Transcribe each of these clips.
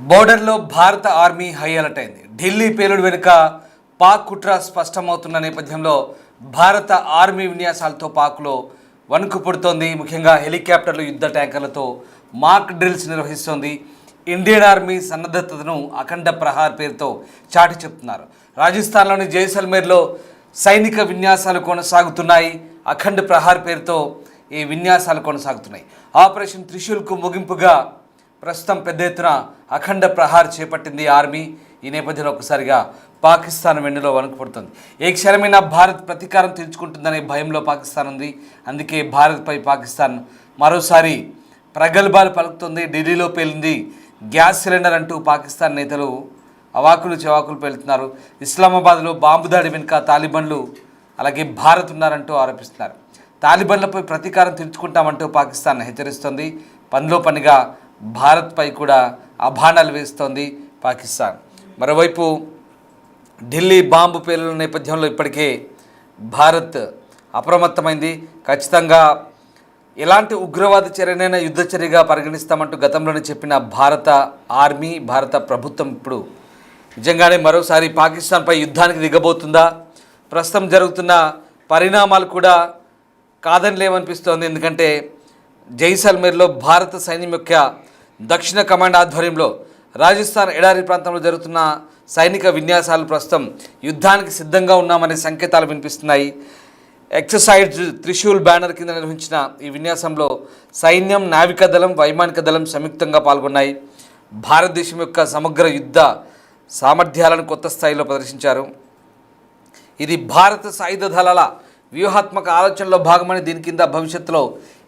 బోర్డర్లో భారత army high alert అయింది. ఢిల్లీ పేలుడు వెనుక పాక్ కుట్ర స్పష్టమవుతున్న నేపథ్యంలో భారత ఆర్మీ విన్యాసాలతో పాక్లో వణుకు పుడుతోంది. ముఖ్యంగా హెలికాప్టర్లు, యుద్ధ ట్యాంకర్లతో మాక్ డ్రిల్స్ నిర్వహిస్తోంది. ఇండియన్ ఆర్మీ సన్నద్ధతను అఖండ ప్రహార్ పేరుతో చాటి చెప్తున్నారు. రాజస్థాన్లోని జైసల్మేర్లో సైనిక విన్యాసాలు కొనసాగుతున్నాయి. అఖండ్ ప్రహార్ పేరుతో ఈ విన్యాసాలు కొనసాగుతున్నాయి. ఆపరేషన్ త్రిశూల్కు ముగింపుగా ప్రస్తుతం పెద్ద ఎత్తున అఖండ ప్రహార్ చేపట్టింది ఆర్మీ. ఈ నేపథ్యంలో ఒకసారిగా పాకిస్తాన్ వెన్నులో వణుకు పడుతుంది. ఏ క్షణమైనా భారత్ ప్రతీకారం తీర్చుకుంటుందనే భయంలో పాకిస్తాన్ ఉంది. అందుకే భారత్పై పాకిస్తాన్ మరోసారి ప్రగల్భాలు పలుకుతుంది. ఢిల్లీలో పేలింది గ్యాస్ సిలిండర్ అంటూ పాకిస్తాన్ నేతలు అవాకులు చెవాకులు పేలుతున్నారు. ఇస్లామాబాద్లో బాంబు దాడి వెనుక తాలిబన్లు అలాగే భారత్ ఉన్నారంటూ ఆరోపిస్తున్నారు. తాలిబన్లపై ప్రతీకారం తీర్చుకుంటామంటూ పాకిస్తాన్ హెచ్చరిస్తోంది. పనిలో పనిగా భారత్పై కూడా అభాండాలు వేస్తోంది పాకిస్తాన్. మరోవైపు ఢిల్లీ బాంబు పేలుల నేపథ్యంలో ఇప్పటికే భారత్ అప్రమత్తమైంది. ఖచ్చితంగా ఎలాంటి ఉగ్రవాద చర్యనైనా యుద్ధ చర్యగా పరిగణిస్తామంటూ గతంలోనే చెప్పిన భారత ఆర్మీ, భారత ప్రభుత్వం ఇప్పుడు నిజంగానే మరోసారి పాకిస్తాన్పై యుద్ధానికి దిగబోతుందా? ప్రస్తుతం జరుగుతున్న పరిణామాలు కూడా కాదని లేవనిపిస్తోంది. ఎందుకంటే జైసల్మేర్లో భారత సైన్యం యొక్క దక్షిణ కమాండ్ ఆధ్వర్యంలో రాజస్థాన్ ఎడారి ప్రాంతంలో జరుగుతున్న సైనిక విన్యాసాలు ప్రస్తుతం యుద్ధానికి సిద్ధంగా ఉన్నామనే సంకేతాలు వినిపిస్తున్నాయి. ఎక్సర్సైజ్ త్రిశూల్ బ్యానర్ కింద నిర్వహించిన ఈ విన్యాసంలో సైన్యం, నావికాదళం, వైమానిక దళం సంయుక్తంగా పాల్గొన్నాయి. భారతదేశం యొక్క సమగ్ర యుద్ధ సామర్థ్యాలను కొత్త స్థాయిలో ప్రదర్శించారు. ఇది భారత సాయుధ దళాల వ్యూహాత్మక ఆలోచనలో భాగమని, దీని కింద భవిష్యత్తులో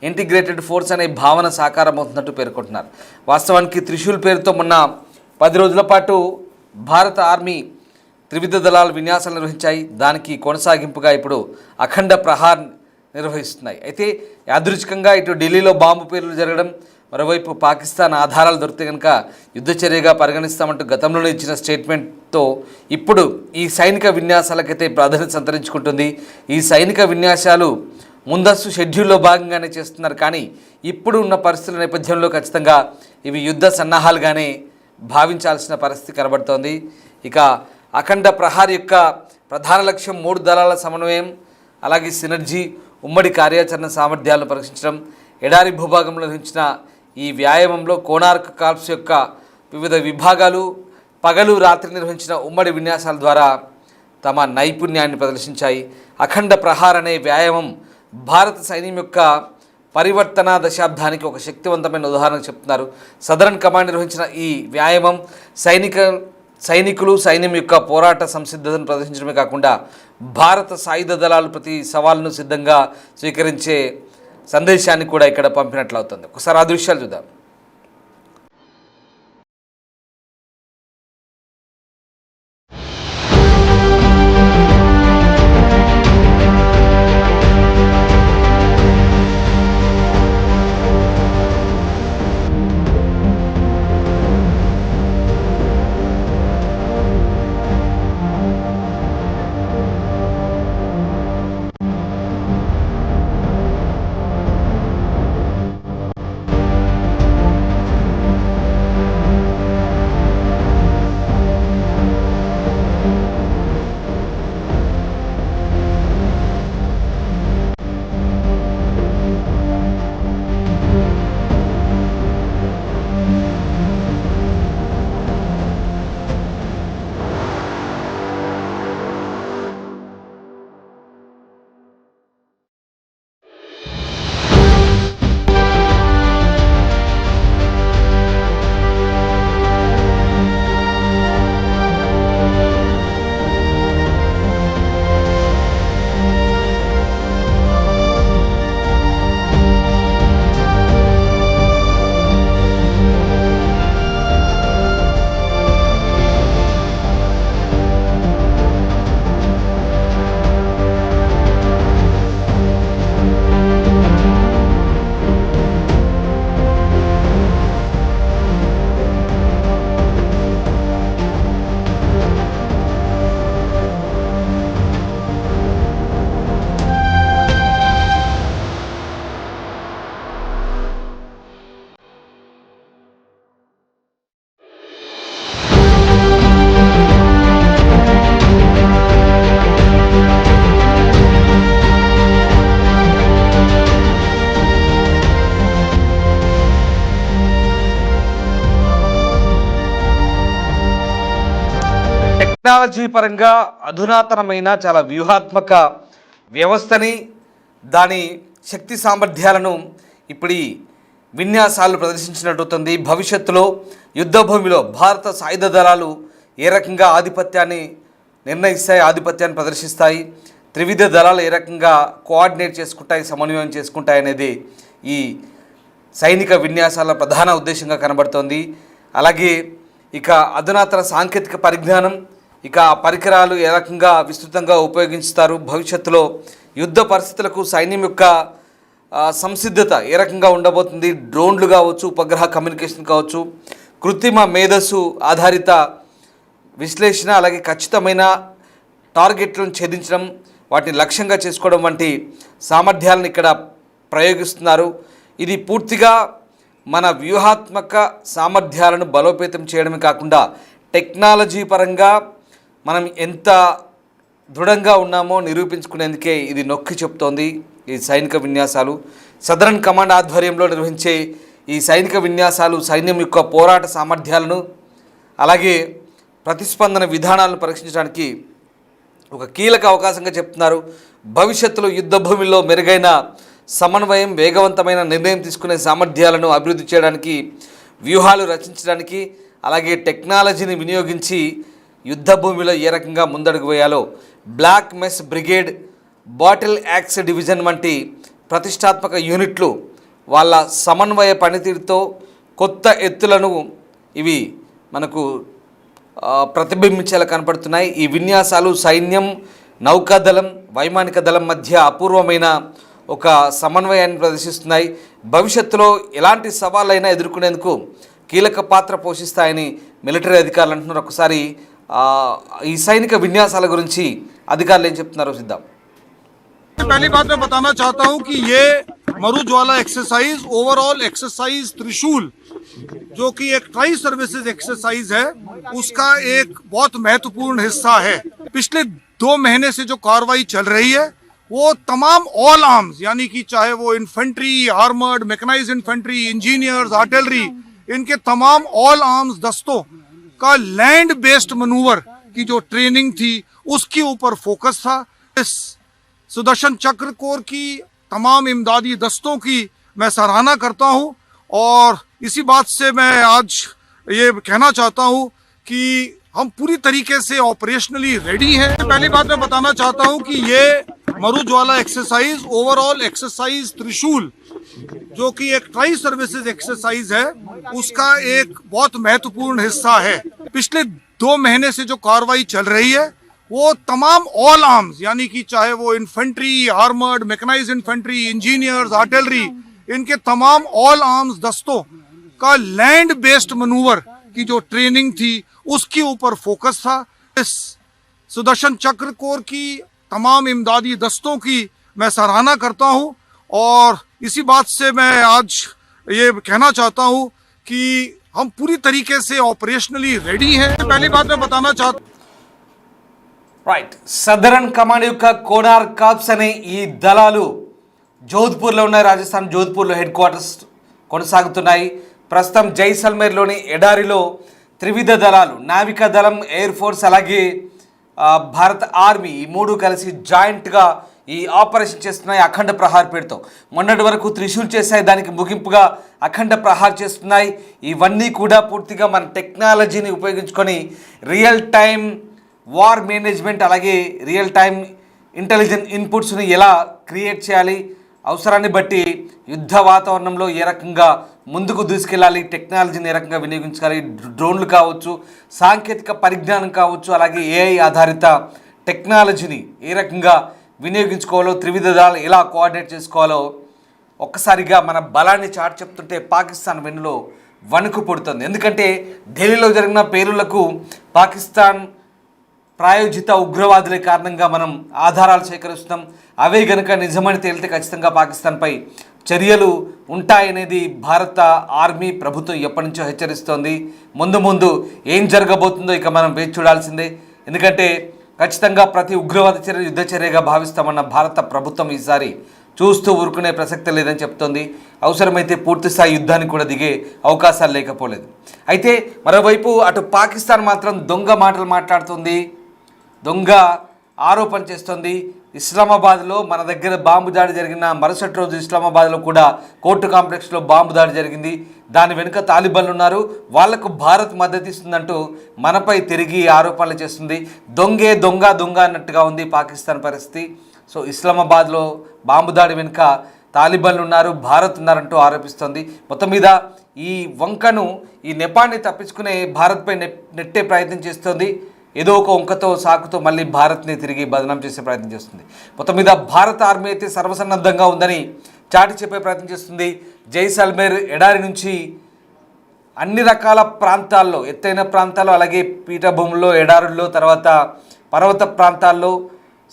ఇంటిగ్రేటెడ్ ఫోర్స్ అనే భావన సాకారమవుతున్నట్టు పేర్కొంటున్నారు. వాస్తవానికి త్రిశూల్ పేరుతో మొన్న 10 రోజుల పాటు భారత ఆర్మీ త్రివిధ దళాలు విన్యాసాలు నిర్వహించాయి. దానికి కొనసాగింపుగా ఇప్పుడు అఖండ ప్రహార్ నిర్వహిస్తున్నాయి. అయితే యాదృచ్ఛికంగా ఇటు ఢిల్లీలో బాంబు పేలులు జరగడం, మరోవైపు పాకిస్తాన్ ఆధారాలు దొరికితే కనుక యుద్ధ చర్యగా పరిగణిస్తామంటూ గతంలోనే ఇచ్చిన స్టేట్మెంట్తో ఇప్పుడు ఈ సైనిక విన్యాసాలకైతే ప్రాధాన్యత సంతరించుకుంటుంది. ఈ సైనిక విన్యాసాలు ముందస్తు షెడ్యూల్లో భాగంగానే చేస్తున్నారు. కానీ ఇప్పుడు ఉన్న పరిస్థితుల నేపథ్యంలో ఖచ్చితంగా ఇవి యుద్ధ సన్నాహాలుగానే భావించాల్సిన పరిస్థితి కనబడుతోంది. ఇక అఖండ ప్రహార్ యొక్క ప్రధాన లక్ష్యం 3 దళాల సమన్వయం, అలాగే సినర్జీ, ఉమ్మడి కార్యాచరణ సామర్థ్యాలను పరీక్షించడం. ఎడారి భూభాగంలో నిర్వహించిన ఈ వ్యాయామంలో కోనార్క్ కార్ప్స్ యొక్క వివిధ విభాగాలు పగలు రాత్రి నిర్వహించిన ఉమ్మడి విన్యాసాల ద్వారా తమ నైపుణ్యాన్ని ప్రదర్శించాయి. అఖండ ప్రహార్ అనే వ్యాయామం భారత సైన్యం యొక్క పరివర్తన దశాబ్దానికి ఒక శక్తివంతమైన ఉదాహరణ చెప్తున్నారు. సదరన్ కమాండ్ నిర్వహించిన ఈ వ్యాయామం సైనికులు సైన్యం యొక్క పోరాట సంసిద్ధతను ప్రదర్శించడమే కాకుండా భారత సాయుధ దళాలు ప్రతి సవాల్ను సిద్ధంగా స్వీకరించే సందేశాన్ని కూడా ఇక్కడ పంపినట్లు అవుతుంది. ఒకసారి ఆ దృశ్యాలు చూద్దాం. టెక్నాలజీ పరంగా అధునాతనమైన చాలా వ్యూహాత్మక వ్యవస్థని దాని శక్తి సామర్థ్యాలను ఇప్పుడు ఈ విన్యాసాలు ప్రదర్శించినట్టుంది. భవిష్యత్తులో యుద్ధ భూమిలో భారత సాయుధ దళాలు ఏ రకంగా ఆధిపత్యాన్ని నిర్ణయిస్తాయి, ఆధిపత్యాన్ని ప్రదర్శిస్తాయి, త్రివిధ దళాలు ఏ రకంగా కోఆర్డినేట్ చేసుకుంటాయి, సమన్వయం చేసుకుంటాయి అనేది ఈ సైనిక విన్యాసాల ప్రధాన ఉద్దేశంగా కనబడుతోంది. అలాగే ఇక అధునాతన సాంకేతిక పరిజ్ఞానం, ఇక పరికరాలు ఏ రకంగా విస్తృతంగా ఉపయోగిస్తారు, భవిష్యత్తులో యుద్ధ పరిస్థితులకు సైన్యం యొక్క సంసిద్ధత ఏ రకంగా ఉండబోతుంది, డ్రోన్లు కావచ్చు, ఉపగ్రహ కమ్యూనికేషన్ కావచ్చు, కృత్రిమ మేధస్సు ఆధారిత విశ్లేషణ, అలాగే ఖచ్చితమైన టార్గెట్లను ఛేదించడం, వాటిని లక్ష్యంగా చేసుకోవడం వంటి సామర్థ్యాలను ఇక్కడ ప్రయోగిస్తున్నారు. ఇది పూర్తిగా మన వ్యూహాత్మక సామర్థ్యాలను బలోపేతం చేయడమే కాకుండా టెక్నాలజీ పరంగా మనం ఎంత దృఢంగా ఉన్నామో నిరూపించుకునేందుకే ఇది నొక్కి చెప్తోంది ఈ సైనిక విన్యాసాలు. సదరన్ కమాండ్ ఆధ్వర్యంలో నిర్వహించే ఈ సైనిక విన్యాసాలు సైన్యం యొక్క పోరాట సామర్థ్యాలను అలాగే ప్రతిస్పందన విధానాలను పరీక్షించడానికి ఒక కీలక అవకాశంగా చెప్తున్నారు. భవిష్యత్తులో యుద్ధ భూమిలో మెరుగైన సమన్వయం, వేగవంతమైన నిర్ణయం తీసుకునే సామర్థ్యాలను అభివృద్ధి చేయడానికి, వ్యూహాలు రచించడానికి, అలాగే టెక్నాలజీని వినియోగించి యుద్ధ భూమిలో ఏ రకంగా ముందడుగు వేయాలో black mace brigade, battle axe division వంటి ప్రతిష్టాత్మక యూనిట్లు వాళ్ళ సమన్వయ పనితీరుతో కొత్త ఎత్తులను ఇవి మనకు ప్రతిబింబించేలా కనపడుతున్నాయి. ఈ విన్యాసాలు సైన్యం, నౌకాదళం, వైమానిక దళం మధ్య అపూర్వమైన ఒక సమన్వయాన్ని ప్రదర్శిస్తున్నాయి. భవిష్యత్తులో ఎలాంటి సవాళ్ళైనా ఎదుర్కొనేందుకు కీలక పాత్ర పోషిస్తాయని మిలిటరీ అధికారులు అంటున్నారు. ఒకసారి ఈ సైనిక విన్యాసాల గురించి అధికారులు ఏం చెప్తున్నారో చూద్దాం. पहली बात मैं बताना चाहता हूं कि ये मरुज्वाला एक्सरसाइज ओवरऑल एक्सरसाइज त्रिशूल जो कि एक ट्राई सर्विसेज एक्सरसाइज है उसका एक बहुत महत्वपूर्ण हिस्सा है। पिछले 2 महीने से जो कार्रवाई चल रही है वो तमाम ऑल आर्म्स यानी कि चाहे वो infantry, armoured, mechanised infantry, engineers, artillery, इनके तमाम ऑल आर्म्स दस्तों का लैंड बेस्ड मनूवर की जो ट्रेनिंग थी उसके ऊपर फोकस था। इस सुदर्शन चक्र कोर की तमाम इमदादी दस्तों की मैं सराहना करता हूं और इसी बात से मैं आज ये कहना चाहता हूं कि हम पूरी तरीके से ऑपरेशनली रेडी हैं। पहली बात मैं बताना चाहता हूं कि ये मरुज्वाला एक्सरसाइज ओवरऑल एक्सरसाइज त्रिशूल जो कि एक ट्राई सर्विसेज एक्सरसाइज है उसका एक बहुत महत्वपूर्ण हिस्सा है। पिछले 2 महीने से जो कार्रवाई चल रही है वो तमाम ऑल आर्म्स यानी कि चाहे वो infantry, armoured, mechanised infantry, engineers, artillery, इनके तमाम ऑल आर्म्स दस्तों का लैंड बेस्ड मनूवर की जो ट्रेनिंग थी उसके ऊपर फोकस था। इस सुदर्शन चक्र कोर की तमाम इमदादी दस्तों की मैं सराहना करता हूं और इसी बात से मैं आज ये कहना चाहता हूं कि हम पूरी तरीके से ऑपरेशनली रेडी हैं। पहली बात मैं बताना चाहता రైట్, సదరన్ కమాండ్ యొక్క కోనార్ కార్ప్స్ అనే ఈ దళాలు జోధ్పూర్లో ఉన్నాయి. రాజస్థాన్ జోధ్పూర్లో హెడ్ క్వార్టర్స్ కొనసాగుతున్నాయి. ప్రస్తుతం జైసల్మేర్లోని ఎడారిలో త్రివిధ దళాలు, నావికా దళం, ఎయిర్ ఫోర్స్ అలాగే భారత ఆర్మీ ఈ 3 కలిసి జాయింట్గా ఈ ఆపరేషన్ చేస్తున్నాయి అఖండ ప్రహార్ పేరుతో. మొన్నటి వరకు త్రిశూల్ చేశాయి, దానికి ముగింపుగా అఖండ ప్రహార్ చేస్తున్నాయి. ఇవన్నీ కూడా పూర్తిగా మన టెక్నాలజీని ఉపయోగించుకొని రియల్ టైం వార్ మేనేజ్మెంట్ అలాగే రియల్ టైం ఇంటెలిజెంట్ ఇన్పుట్స్ని ఎలా క్రియేట్ చేయాలి, అవసరాన్ని బట్టి యుద్ధ వాతావరణంలో ఏ రకంగా ముందుకు దూసుకెళ్ళాలి, టెక్నాలజీని ఏ రకంగా వినియోగించాలి, డ్రోన్లు కావచ్చు, సాంకేతిక పరిజ్ఞానం కావచ్చు, అలాగే ఏఐ ఆధారిత టెక్నాలజీని ఏ రకంగా వినియోగించుకోవాలో, త్రివిధ దళాలు ఎలా కోఆర్డినేట్ చేసుకోవాలో ఒక్కసారిగా మన బలాన్ని చాటి చెప్తుంటే పాకిస్తాన్ వెన్నులో వణుకు పుడుతుంది. ఎందుకంటే ఢిల్లీలో జరిగిన పేలుళ్లకు పాకిస్తాన్ ప్రాయోజిత ఉగ్రవాదులే కారణంగా మనం ఆధారాలు సేకరిస్తున్నాం. అవే గనుక నిజమని తేలితే ఖచ్చితంగా పాకిస్తాన్పై చర్యలు ఉంటాయనేది భారత ఆర్మీ ప్రభుత్వం ఎప్పటి నుంచో హెచ్చరిస్తోంది. ముందు ఏం జరగబోతుందో ఇక మనం వేచి చూడాల్సిందే. ఎందుకంటే ఖచ్చితంగా ప్రతి ఉగ్రవాద చర్య యుద్ధ చర్యగా భావిస్తామన్న భారత ప్రభుత్వం ఈసారి చూస్తూ ఊరుకునే ప్రసక్తి లేదని చెప్తోంది. అవసరమైతే పూర్తిస్థాయి యుద్ధానికి కూడా దిగే అవకాశాలు లేకపోలేదు. అయితే మరోవైపు అటు పాకిస్తాన్ మాత్రం దొంగ మాటలు మాట్లాడుతుంది. దొంగ ఆరోపణ చేస్తోంది. ఇస్లామాబాద్లో మన దగ్గర బాంబు దాడి జరిగిన మరుసటి రోజు ఇస్లామాబాద్లో కూడా కోర్టు కాంప్లెక్స్లో బాంబు దాడి జరిగింది. దాని వెనుక తాలిబాన్లు ఉన్నారు, వాళ్లకు భారత్ మద్దతు ఇస్తుందంటూ మనపై తిరిగి ఆరోపణలు చేస్తుంది. దొంగే దొంగ దొంగ అన్నట్టుగా ఉంది పాకిస్తాన్ పరిస్థితి. సో ఇస్లామాబాద్లో బాంబు దాడి వెనుక తాలిబాన్లు ఉన్నారు, భారత్ ఉన్నారంటూ ఆరోపిస్తోంది. మొత్తం మీద ఈ వంకను, ఈ నెపాన్ని తప్పించుకునే భారత్పై నెట్టే ప్రయత్నం చేస్తోంది. ఏదో ఒక వంకతో సాకుతో మళ్ళీ భారత్ని తిరిగి బదనాం చేసే ప్రయత్నం చేస్తుంది. మొత్తం మీద భారత ఆర్మీ అయితే సర్వసన్నద్ధంగా ఉందని చాటి చెప్పే ప్రయత్నం చేస్తుంది. జైసల్మేర్ ఎడారి నుంచి అన్ని రకాల ప్రాంతాల్లో, ఎత్తైన ప్రాంతాల్లో, అలాగే పీఠభూముల్లో, ఎడారుల్లో, తర్వాత పర్వత ప్రాంతాల్లో,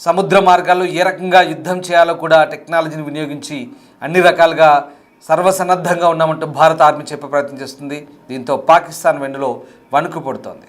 సముద్ర మార్గాల్లో ఏ రకంగా యుద్ధం చేయాలో కూడా టెక్నాలజీని వినియోగించి అన్ని రకాలుగా సర్వసన్నద్ధంగా ఉన్నామంటూ భారత ఆర్మీ చెప్పే ప్రయత్నం చేస్తుంది. దీంతో పాకిస్తాన్ వెన్నులో వణుకు పుడుతోంది.